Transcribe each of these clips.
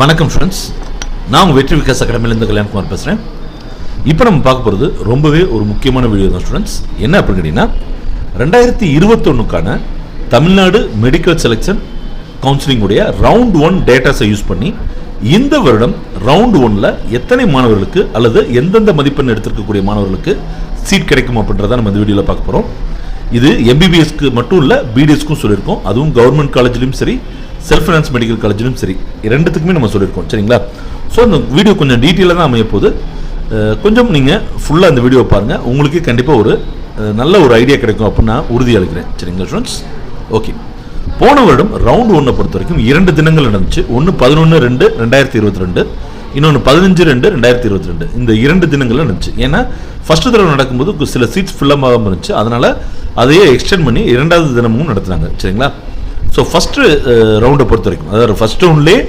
வணக்கம் ஃப்ரெண்ட்ஸ், நான் உங்கள் வெற்றி விகாஸ் அகாடமியிலேருந்து கல்யாண்குமார் பேசுகிறேன். இப்போ நம்ம பார்க்க போகிறது ரொம்பவே ஒரு முக்கியமான வீடியோ தான் ஸ்டூடெண்ட்ஸ். என்ன அப்படின்னு கேட்டிங்கன்னா, 2021க்கான தமிழ்நாடு மெடிக்கல் செலெக்ஷன் கவுன்சிலிங் உடைய ரவுண்ட் 1 டேட்டாஸை யூஸ் பண்ணி இந்த வருடம் ரவுண்ட் 1ல் எத்தனை மாணவர்களுக்கு அல்லது எந்தெந்த மதிப்பெண் எடுத்திருக்கக்கூடிய மாணவர்களுக்கு சீட் கிடைக்கும் அப்படின்றத நம்ம இந்த வீடியோவில் பார்க்க போகிறோம். இது MBBSக்கு மட்டும் இல்லை, BDSக்கும் சொல்லியிருக்கோம். அதுவும் கவர்மெண்ட் காலேஜ்லையும் சரி, செல்ஃப் ஃபைனான்ஸ் மெடிக்கல் காலேஜிலும் சரி, ரெண்டுத்துக்குமே நம்ம சொல்லியிருக்கோம். சரிங்களா? ஸோ இந்த வீடியோ கொஞ்சம் டீட்டெயிலாக தான் அமைய போகுது. கொஞ்சம் நீங்கள் ஃபுல்லாக இந்த வீடியோ பாருங்கள், உங்களுக்கு கண்டிப்பாக ஒரு நல்ல ஒரு ஐடியா கிடைக்கும் அப்படின்னு நான் உறுதி அளிக்கிறேன். சரிங்களா ஸ்டூடெண்ட்ஸ்? ஓகே, போன வருடம் ரவுண்ட் 1 பொறுத்த வரைக்கும் 2 தினங்கள் நடந்துச்சு. ஒன்று 11/2/2022, இன்னொன்று 15/2/2022. இந்த 2 தினங்கள் நடந்துச்சு. ஏன்னா ஃபர்ஸ்ட் தடவை நடக்கும்போது சில சீட்ஸ் ஃபில்லாக இருந்துச்சு, அதனால் அதையே எக்ஸ்டெண்ட் பண்ணி 2வது தினமும் நடத்துனாங்க. சரிங்களா? ஸோ ஃபஸ்ட்டு ரவுண்டை பொறுத்த வரைக்கும், அதாவது ஃபஸ்ட் ரவுண்ட்லேயே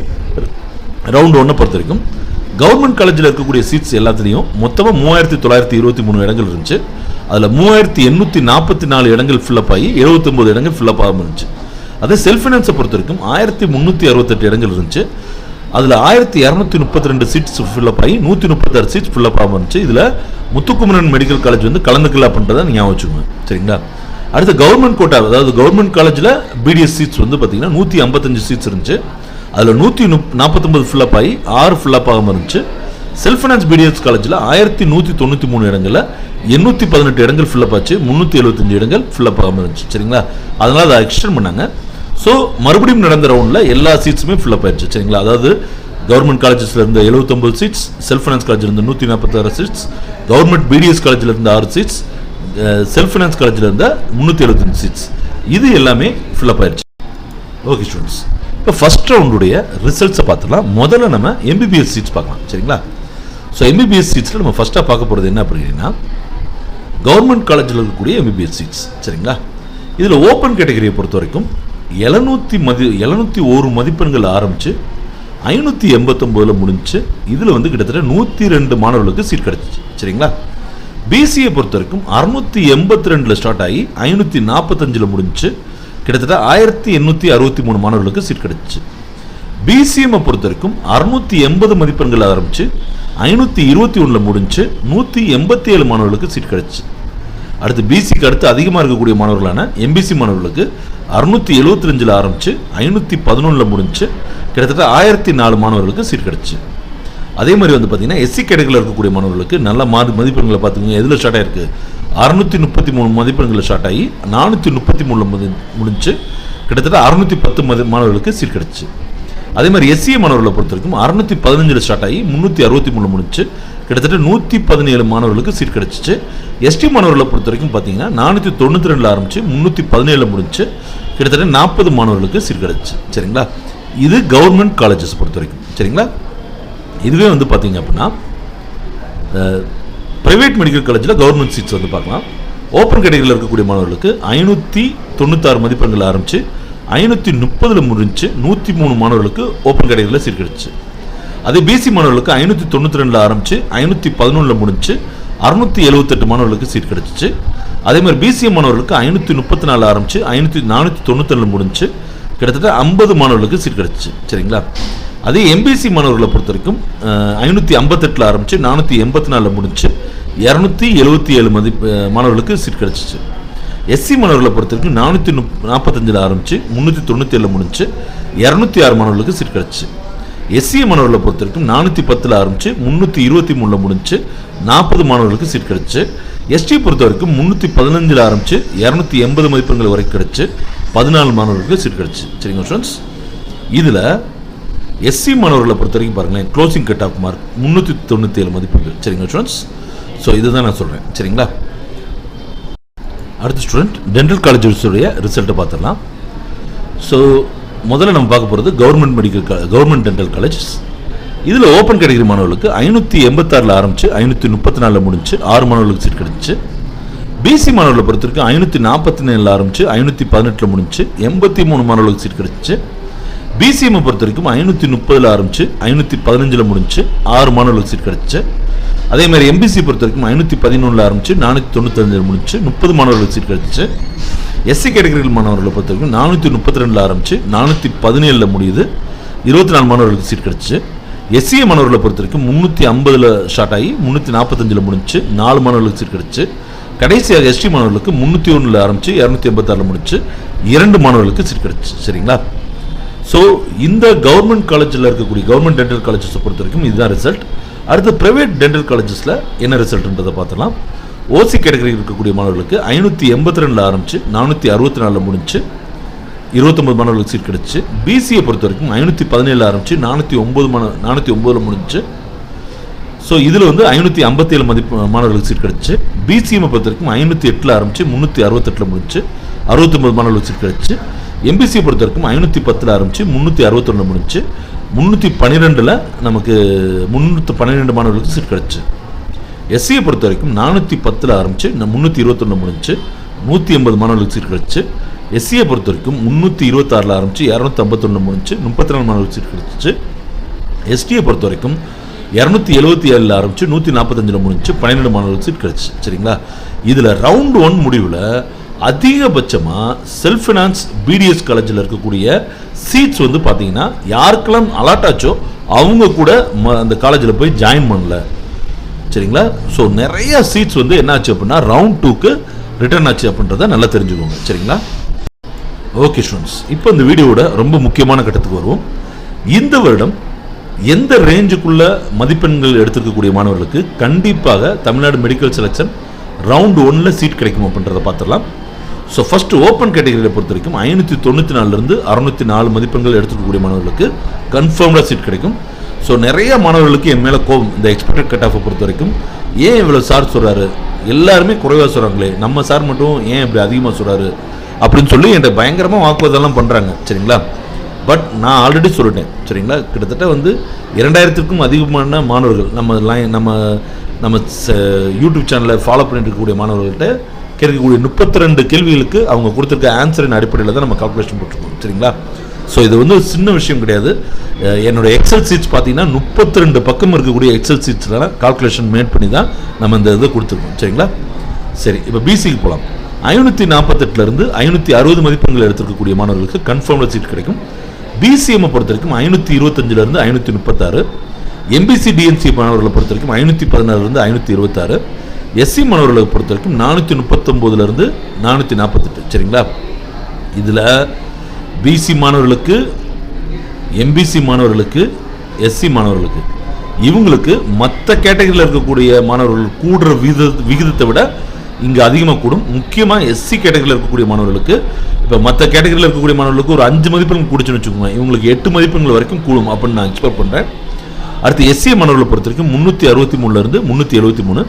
ரவுண்ட் 1 பொறுத்த வரைக்கும் கவர்மெண்ட் காலேஜில் இருக்கக்கூடிய சீட்ஸ் எல்லாத்துலேயும் மொத்தமாக 3923 இடங்கள் இருந்துச்சு. அதில் 3844 இடங்கள் ஃபில்லப் ஆகி 79 இடங்கள் ஃபில்லப் ஆகாமல் இருந்துச்சு. அதே செல்ஃப் ஃபைனான்ஸை பொறுத்த வரைக்கும் 1368 இடங்கள் இருந்துச்சு. அதில் 1232 சீட்ஸ் ஃபில்லப் ஆகி 136 சீட்ஸ் ஃபில்லப் ஆகாமல் இருந்துச்சு. இதில் முத்துக்குமரன் மெடிக்கல் காலேஜ் வந்து கலந்துக்கல அப்படின்றத ஞாபகம் வச்சுக்கோங்க. சரிங்களா? அடுத்து கவர்மெண்ட் கோட்டா, அதாவது கவர்மெண்ட் காலேஜில் BDS சீட்ஸ் வந்து பார்த்தீங்கன்னா 155 சீட்ஸ் இருந்துச்சு. அதில் 149 ஃபில்லப் ஆகி 6 ஃபில்லப் ஆகாமல் இருந்துச்சு. செல்ஃப் ஃபைனான்ஸ் BDS காலேஜில் 1193 இடங்களில் 818 இடங்கள் ஃபில்லப் ஆச்சு, 375 இடங்கள் ஃபில்லப் ஆகாமல் இருந்துச்சு. சரிங்களா? அதனால் அதை எக்ஸ்டெண்ட் பண்ணாங்க. ஸோ மறுபடியும் நடந்த ரவுண்டில் எல்லா சீட்ஸுமே ஃபில்லப் ஆயிடுச்சு. சரிங்களா? அதாவது கவர்மெண்ட் காலேஜஸில் இருந்த 79 சீட்ஸ், செல்ஃப் ஃபைனான்ஸ் காலேஜில் இருந்து 146 சீட்ஸ், கவர்மெண்ட் BDS காலேஜில் இருந்த 6 சீட்ஸ், செல்ஃப் ஃபைனான்ஸ் காலேஜில் இருந்த 375 சீட்ஸ், இது எல்லாமே ஃபில்லப் ஆயிடுச்சு. ஓகே ஸ்டூடெண்ட்ஸ், இப்போ ஃபர்ஸ்ட் ரவுண்டுடைய ரிசல்ட்ஸை பார்த்துக்கலாம். முதல்ல நம்ம MBBS சீட்ஸ் பார்க்கலாம். சரிங்களா? ஸோ MBBS சீட்ஸில் நம்ம ஃபஸ்ட்டாக பார்க்க போகிறது என்ன அப்படின்னா, கவர்மெண்ட் காலேஜில் இருக்கக்கூடிய MBBS சீட்ஸ். சரிங்களா? இதில் ஓப்பன் கேட்டகரியை பொறுத்த வரைக்கும் 701 மதிப்பெண்கள் ஆரம்பித்து 589 முடிஞ்சு. இதில் வந்து கிட்டத்தட்ட 102 மாணவர்களுக்கு சீட் கிடச்சிச்சு. சரிங்களா? BCA பொறுத்த வரைக்கும் 682 ஸ்டார்ட் ஆகி 545 முடிஞ்சு. கிட்டத்தட்ட 1863 மாணவர்களுக்கு சீட் கிடைச்சிச்சு. BCM பொறுத்த வரைக்கும் 680 மதிப்பெண்கள் ஆரம்பிச்சு 521 முடிஞ்சு 187 மாணவர்களுக்கு சீட் கிடைச்சிச்சு. அடுத்து BCக்கு அடுத்து அதிகமாக இருக்கக்கூடிய மாணவர்களான MBC மாணவர்களுக்கு 675 ஆரம்பிச்சு 511 முடிஞ்சு. கிட்டத்தட்ட 1004 மாணவர்களுக்கு சீட் கிடைச்சிச்சு. அதே மாதிரி வந்து பார்த்தீங்கன்னா SC கேட்டகரியில் இருக்கக்கூடிய மாணவர்களுக்கு நல்ல மதிப்பெண்களை பார்த்துக்கோங்க. எதில் ஸ்டார்ட் ஆகிருக்கு? 633 மதிப்பெண்களில் ஸ்டார்ட் ஆகி 433 முடிஞ்சு. கிட்டத்தட்ட 610 மாணவர்களுக்கு சீட் கிடச்சிச்சு. அதே மாதிரி SCA மாணவர்களை பொறுத்த வரைக்கும் 615 ஸ்டார்ட் ஆகி 363 முடிஞ்சு. கிட்டத்தட்ட 117 மாணவர்களுக்கு சீட் கிடச்சிச்சு. ST மாணவர்களை பொறுத்த வரைக்கும் பார்த்தீங்கன்னா 492 ஆரம்பிச்சு 317 முடிஞ்சு. கிட்டத்தட்ட 40 மாணவர்களுக்கு சீட் கிடச்சிச்சு. சரிங்களா? இது கவர்மெண்ட் காலேஜஸ் பொறுத்த வரைக்கும். சரிங்களா? இதுவே வந்து பார்த்தீங்க அப்படின்னா ப்ரைவேட் மெடிக்கல் காலேஜில் கவர்மெண்ட் சீட்ஸ் வந்து பார்க்கலாம். ஓப்பன் கேட்டகரியில் இருக்கக்கூடிய மாணவர்களுக்கு 596 மதிப்பெண்கள் ஆரம்பித்து 530 முடிஞ்சு 103 மாணவர்களுக்கு ஓப்பன் கேட்டகரியில் சீட் கிடச்சிச்சு. அதே BC மாணவர்களுக்கு 592 ஆரம்பித்து 511 முடிஞ்சு 678 மாணவர்களுக்கு சீட் கிடச்சிச்சு. அதே மாதிரி BCM மாணவர்களுக்கு 534 ஆரம்பித்து 497 முடிஞ்சு. கிட்டத்தட்ட 50 மாணவர்களுக்கு சீட் கிடச்சிச்சு. சரிங்களா? அதே MBC மாணவர்களை பொறுத்த வரைக்கும் 558 ஆரம்பித்து 484 முடிஞ்சு 277 மாணவர்களுக்கு சீட் கிடச்சிச்சு. SC மாணவர்களை பொறுத்த வரைக்கும் 445 ஆரம்பித்து 397 முடிஞ்சு 206 மாணவர்களுக்கு சீட் கிடச்சிச்சு. SCA மாணவர்களை பொறுத்த வரைக்கும் 410 ஆரம்பித்து 323 முடிஞ்சு 40 மாணவர்களுக்கு சீட் கிடச்சிச்சு. ST பொறுத்த வரைக்கும் 315 ஆரம்பித்து 280 மதிப்பெண்கள் வரைக்கும் கிடச்சி 14 மாணவர்களுக்கு சீட் கிடச்சிச்சு. சரிங்க ஸ்டூடெண்ட்ஸ்? இதில் SC மாணவர்களை பொறுத்த வரைக்கும் பாருங்களேன், க்ளோசிங் கட் ஆஃப் மார்க் 397 மதிப்பெண்கள். சரிங்க ஸ்டூடெண்ட்ஸ்? ஸோ இதுதான் நான் சொல்கிறேன். சரிங்களா? அடுத்த ஸ்டூடெண்ட் டென்டல் காலேஜஸுடைய ரிசல்ட்டை பார்த்துடலாம். ஸோ முதல்ல நம்ம பார்க்க போகிறது கவர்மெண்ட் டென்டல் காலேஜஸ். இதில் ஓப்பன் கேட்டகரி மாணவர்களுக்கு 586 ஆரம்பித்து 534 முடிஞ்சு 6 மாணவர்களுக்கு சீட் கிடச்சிச்சு. BC மாணவர்களை பொறுத்த வரைக்கும் 547 ஆரம்பித்து 518 முடிஞ்சு 83 மாணவர்களுக்கு சீட் கிடச்சிச்சு. BCM பொறுத்த வரைக்கும் 530 ஆரம்பிச்சு 515 முடிஞ்சு 6 மாணவர்களுக்கு சீட் கிடச்சிச்சு. அதே மாதிரி MBC பொறுத்த வரைக்கும் 511 ஆரம்பிச்சு 495 முடிஞ்சு 30 மாணவர்களுக்கு சீட் கிடச்சிச்சு. SC கேட்டகரியில் மாணவர்களை பொறுத்த வரைக்கும் 432 ஆரம்பிச்சு 417 முடியுது. 24 மாணவர்களுக்கு சீட் கிடச்சிச்சு. எஸ்சிஏ மாணவர்களை பொறுத்த வரைக்கும் 350 ஸ்டார்ட் ஆகி 345 முடிஞ்சு 4 மாணவர்களுக்கு சீட் கிடச்சிச்சு. கடைசியாக எஸ்டி மாணவர்களுக்கு 301 ஆரம்பிச்சு 286 முடிச்சு 2 மாணவர்களுக்கு சீட் கிடச்சிச்சு. சரிங்களா? ஸோ இந்த கவர்மெண்ட் காலேஜில் இருக்கக்கூடிய கவர்மெண்ட் டென்டல் காலேஜஸை பொறுத்த வரைக்கும் இதுதான் ரிசல்ட். அடுத்து பிரைவேட் டென்டல் காலேஜஸில் என்ன ரிசல்ட்ன்றதை பார்த்துலாம். ஓசி கேட்டகரி இருக்கக்கூடிய மாணவர்களுக்கு 582 ஆரம்பிச்சு 464 முடிஞ்சு 29 மாணவர்களுக்கு சீட் கிடச்சி. பிசிஏ பொறுத்த வரைக்கும் 517 ஆரம்பிச்சு 409 முடிஞ்சு. ஸோ இதில் வந்து 557 மாணவர்களுக்கு சீட் கிடச்சி. பிசிஎம் பொறுத்த வரைக்கும் 508 ஆரம்பிச்சு 368 முடிஞ்சு 69 மாணவர்களுக்கு சீட் கிடச்சி. எம்பிசியை பொறுத்த வரைக்கும் 510 ஆரம்பிச்சு 361 முடிஞ்சு 312 நமக்கு 312 மாணவர்களுக்கு சீட் கிடச்சி. எஸ்சியை பொறுத்த வரைக்கும் 410 ஆரம்பிச்சு 321 முடிஞ்சு 180 மாணவர்களுக்கு சீட் கிடச்சி. எஸ்சியை பொறுத்த வரைக்கும் 326 ஆரம்பிச்சு 251 முடிஞ்சு 34 மாணவர்களுக்கு சீட் கிடச்சிச்சு. எஸ்டியை பொறுத்த வரைக்கும் 277 ஆரம்பிச்சு 145 முடிஞ்சு 12 மாணவர்களுக்கு சீட் கிடச்சி. சரிங்களா? இதில் ரவுண்ட் 1 முடிவில் அதிகபட்சமாக செல்ஃப் ஃபினான்ஸ் பிடிஎஸ் காலேஜில் இருக்கக்கூடிய சீட்ஸ் வந்து பார்த்தீங்கன்னா யாருக்கெல்லாம் அலாட் ஆச்சோ அவங்க கூட அந்த காலேஜில் போய் ஜாயின் பண்ணல. சரிங்களா? ஸோ நிறைய சீட்ஸ் வந்து என்ன ஆச்சு அப்படின்னா ரவுண்ட் 2க்கு ரிட்டர்ன் ஆச்சு அப்படின்றத நல்லா தெரிஞ்சுக்கோங்க. சரிங்களா? ஓகே ஸ்டூடெண்ட்ஸ், இப்போ இந்த வீடியோவோட ரொம்ப முக்கியமான கட்டத்துக்கு வருவோம். இந்த வருடம் எந்த ரேஞ்சுக்குள்ள மதிப்பெண்கள் எடுத்துக்கக்கூடிய மாணவர்களுக்கு கண்டிப்பாக தமிழ்நாடு மெடிக்கல் செலெக்ஷன் ரவுண்ட் 1ல் சீட் கிடைக்கும் அப்படின்றத பார்த்துடலாம். ஸோ ஃபர்ஸ்ட் ஓப்பன் கேட்டகரியை பொறுத்த வரைக்கும் 594 604 மதிப்பெண்கள் எடுத்துக்கக்கூடிய மாணவர்களுக்கு கன்ஃபார்ம்டாக சீட் கிடைக்கும். ஸோ நிறைய மாணவர்களுக்கு என் மேலே கோவம், இந்த எக்ஸ்பெக்டட் கட் ஆஃபை பொறுத்த வரைக்கும் ஏன் இவ்வளோ சார் சொல்கிறாரு, எல்லாருமே குறைவாக சொல்கிறாங்களே, நம்ம சார் மட்டும் ஏன் இப்படி அதிகமாக சொல்கிறாரு அப்படின்னு சொல்லி என்கிட்ட பயங்கரமாக வாக்குவாதெல்லாம் பண்ணுறாங்க. சரிங்களா? பட் நான் ஆல்ரெடி சொல்லிட்டேன். சரிங்களா? கிட்டத்தட்ட வந்து 2000க்கும் அதிகமான மாணவர்கள் நம்ம யூடியூப் சேனலில் ஃபாலோ பண்ணிட்டு இருக்கக்கூடிய மாணவர்கள்ட்ட கேட்கக்கூடிய 32 கேள்விகளுக்கு அவங்க கொடுத்துருக்க ஆன்சரின் அடிப்படையில் தான் நம்ம கால்குலேஷன் போட்டிருக்கோம். சரிங்களா? ஸோ இது வந்து சின்ன விஷயம் கிடையாது. என்னோட எக்ஸல் சீட்ஸ் பார்த்தீங்கன்னா 32 பக்கம் இருக்கக்கூடிய எக்ஸல் சீட்ஸ்லாம் கால்குலேஷன் மேட் பண்ணி தான் நம்ம இந்த இதை கொடுத்துருக்கோம். சரிங்களா? சரி, இப்போ பிசிக்கு போகலாம். 548 560 மதிப்பெண்கள் எடுத்துருக்கக்கூடிய மாணவர்களுக்கு கன்ஃபார்ம்டாக சீட் கிடைக்கும். பிசிஎம் பொறுத்த வரைக்கும் 525 536, எம்பிசி டிஎன்சி மாணவர்களை பொறுத்த வரைக்கும் 516 526, எஸ்சி மாணவர்களை பொறுத்த வரைக்கும் 439 448. சரிங்களா? இதில் பிசி மாணவர்களுக்கு, எம்பிசி மாணவர்களுக்கு, எஸ்சி மாணவர்களுக்கு இவங்களுக்கு மற்ற கேட்டகரியில் இருக்கக்கூடிய மாணவர்கள் கூடுற விகிதத்தை விட இங்கே அதிகமாக கூடும். முக்கியமாக எஸ்சி கேட்டகரியில் இருக்கக்கூடிய மாணவர்களுக்கு, இப்போ மற்ற கேட்டகரியில் இருக்கக்கூடிய மாணவர்களுக்கு ஒரு 5 மதிப்பெண்கள் கூடுச்சுன்னு வச்சுக்கோங்க, இவங்களுக்கு 8 மதிப்பெண்கள் வரைக்கும் கூடும் அப்படின்னு நான் எக்ஸ்பெக்ட் பண்ணுறேன். அடுத்து எஸ்சி மாணவர்களை பொறுத்த வரைக்கும் 363 373,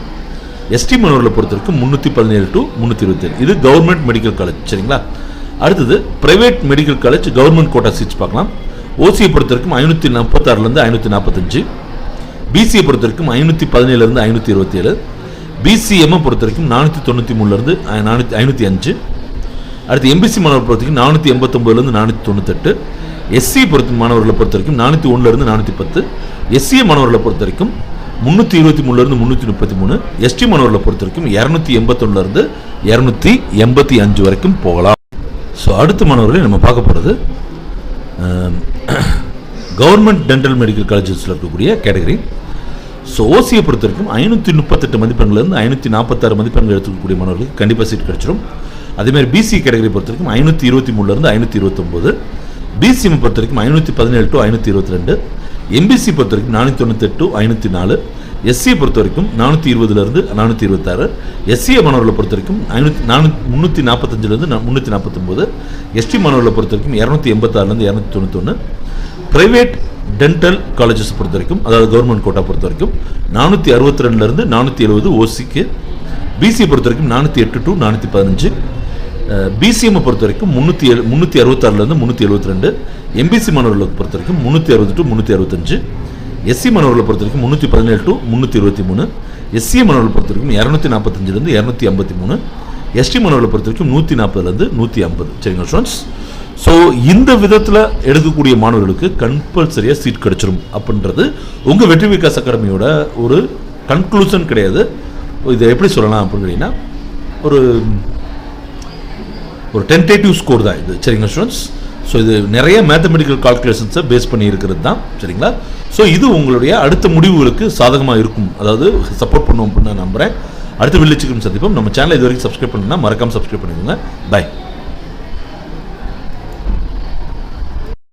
எஸ்டி மாணவர்களை பொறுத்த வரைக்கும் 317 327. இது கவர்மெண்ட் மெடிக்கல் காலேஜ். சரிங்களா? அடுத்தது private medical college government quota seats பார்க்கலாம். ஓசியை பொறுத்த வரைக்கும் 546 545, பிசியை பொறுத்த வரைக்கும் 517 527, பிசிஎம் பொறுத்த வரைக்கும் 493 505. அடுத்து எம்பிசி மாணவர்கள் பொறுத்த வரைக்கும் 489 498, எஸ்சி மாணவர்களை பொறுத்த வரைக்கும் 401 410, எஸ்சிஏ மாணவர்களை பொறுத்த வரைக்கும் 323 333, எஸ்டி மாணவர்களை பொறுத்த வரைக்கும் 281 285 வரைக்கும் போகலாம். ஸோ அடுத்த மாணவர்களை நம்ம பார்க்க போகிறது கவர்மெண்ட் டென்டல் மெடிக்கல் காலேஜஸில் இருக்கக்கூடிய கேட்டகரி. ஸோ ஓசியை பொறுத்த வரைக்கும் 538 மதிப்பெண்லேருந்து 546 மதிப்பெண்கள் எடுத்துக்கக்கூடிய மாணவர்களுக்கு கண்டிப்பாக சீட் கிடைச்சிடும். அதேமாதிரி பிசி கேட்டகரி பொறுத்த வரைக்கும் 523 529, பிசிஎம் பொறுத்த வரைக்கும் 517 522, எம்பிசி பொறுத்த வரைக்கும் 498 504, எஸ்சியை பொறுத்த வரைக்கும் 420 426, எஸ்சிஏ மாணவர்களை பொறுத்த வரைக்கும் 345 349, எஸ்டி மாணவர்களை பொறுத்த வரைக்கும் 286 291, பிரைவேட் டென்டல் காலேஜஸ் பொறுத்த வரைக்கும், அதாவது கவர்மெண்ட் கோட்டா பொறுத்த வரைக்கும் 462 470 ஓசிக்கு, பிசியை பொறுத்த வரைக்கும் 408 415, பிசிஎம் பொறுத்த வரைக்கும் 366 372, எம்பிசி மாணவர்களுக்கு பொறுத்த வரைக்கும் 360 365, எஸ்சி மாணவர்களை பொறுத்த வரைக்கும் 317 323, எஸ்சிஏ மாணவர்களை பொறுத்த வரைக்கும் 245 253, எஸ்டி மாணவர்களை பொறுத்த வரைக்கும் 140 150. சரிங்களா ஸ்டூடெண்ட்ஸ்? ஸோ இந்த விதத்தில் எடுக்கக்கூடிய மாணவர்களுக்கு கம்பல்சரியாக சீட் கிடைச்சிடும் அப்படின்றது உங்கள் வெற்றி விகாஸ் அகாடமியோட ஒரு கன்க்ளூஷன் கிடையாது. இதை எப்படி சொல்லலாம் அப்படின்னு கேட்டிங்கன்னா ஒரு டென்டேட்டிவ் ஸ்கோர் தான் இது. சரிங்களா ஸ்டூடெண்ட்ஸ்? ஸோ இது நிறைய மேத்தமெட்டிக்கல் கால்குலேஷன்ஸை பேஸ் பண்ணி இருக்கிறது தான், சரிங்களா? ஸோ இது உங்களுடைய அடுத்த முடிவுகளுக்கு சாதகமாக இருக்கும், அதாவது சப்போர்ட் பண்ணுவோம் அப்படின்னு நான் நம்புகிறேன். அடுத்த வெள்ளிச்சிக்கும் சந்திப்போம். நம்ம சேனலை இது வரைக்கும் சப்ஸ்கிரைப் பண்ணணும்னா மறக்காமல் சப்ஸ்கிரைப் பண்ணிக்கோங்க. பை.